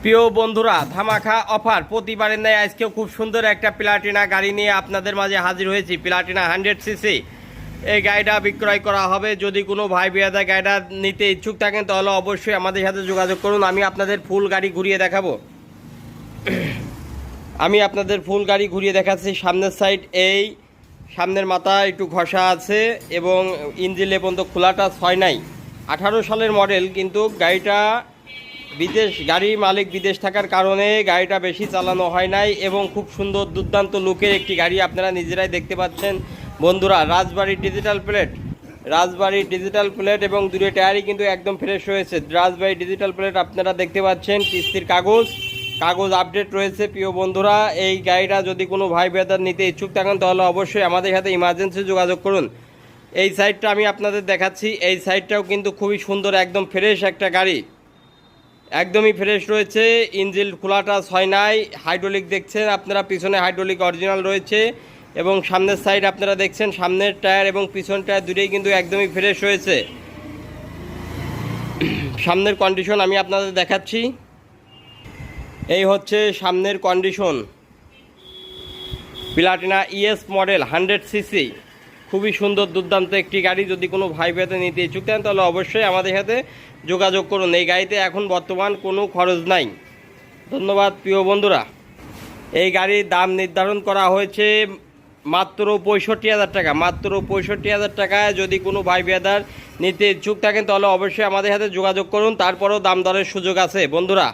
প্রিয় বন্ধুরা, ধামাকা অফার প্রতিবারের ন্যায় আজকেও খুব সুন্দর একটা প্লাটিনা গাড়ি নিয়ে আপনাদের মাঝে হাজির হয়েছি। প্লাটিনা 100cc এই গাড়িটা বিক্রয় করা হবে। যদি কোনো ভাই বিয়াদা গাড়িটা নিতে ইচ্ছুক থাকেন তাহলে অবশ্যই আমাদের সাথে যোগাযোগ করুন। আমি আপনাদের ফুল গাড়ি ঘুরিয়ে দেখাবো। দেখাচ্ছি। সামনের সাইড এই সামনের মাথা একটু ঘষা আছে এবং ইঞ্জিন পর্যন্ত খোলাটা ছয় নাই। 18 সালের মডেল, কিন্তু গাড়িটা গাড়ি মালিক বিদেশ থাকার কারণে গাড়িটা বেশি চালানো হয় নাই এবং খুব সুন্দর দুর্দান্ত লুকের একটি গাড়ি আপনারা নিজেরাই দেখতে পাচ্ছেন। বন্ধুরা, রাজবাড়ি ডিজিটাল প্লেট এবং দুটো টায়ারই কিন্তু একদম ফ্রেশ রয়েছে। রাজবাড়ি ডিজিটাল প্লেট আপনারা দেখতে পাচ্ছেন। কিস্তির কাগজ আপডেট রয়েছে। প্রিয় বন্ধুরা, এই গাড়িটা যদি কোনো ভাই বেদার নিতে ইচ্ছুক থাকেন তাহলে অবশ্যই আমাদের সাথে ইমার্জেন্সি যোগাযোগ করুন। এই সাইডটা আমি আপনাদের দেখাচ্ছি। এই সাইডটাও কিন্তু খুবই সুন্দর, একদম ফ্রেশ একটা গাড়ি, একদমই ফ্রেশ রয়েছে। ইঞ্জিন খোলাটা ছয় নাই। হাইড্রোলিক দেখছেন আপনারা, পিছনে হাইড্রোলিক অরিজিনাল রয়েছে এবং সামনের সাইড আপনারা দেখছেন, সামনের টায়ার এবং পিছন টায়ার দুটোই কিন্তু একদমই ফ্রেশ রয়েছে। সামনের কন্ডিশন আমি আপনাদের দেখাচ্ছি। এই হচ্ছে সামনের condition. Platina ES model 100cc, খুবই সুন্দর দুর্দান্ত একটি গাড়ি। যদি কোনো ভাই ভাইতে নিতে ইচ্ছুক থাকেন তাহলে অবশ্যই আমাদের সাথে যোগাযোগ করুন। এই গাড়িতে এখন বর্তমান কোনো খরচ নাই। ধন্যবাদ প্রিয় বন্ধুরা। এই গাড়ির দাম নির্ধারণ করা হয়েছে মাত্র 65,000 টাকা। মাত্র 65,000 টাকায় যদি কোনো ভাই ভাইদার নিতে ইচ্ছুক থাকেন তাহলে অবশ্যই আমাদের সাথে যোগাযোগ করুন। তারপরেও দাম দরের সুযোগ আছে বন্ধুরা।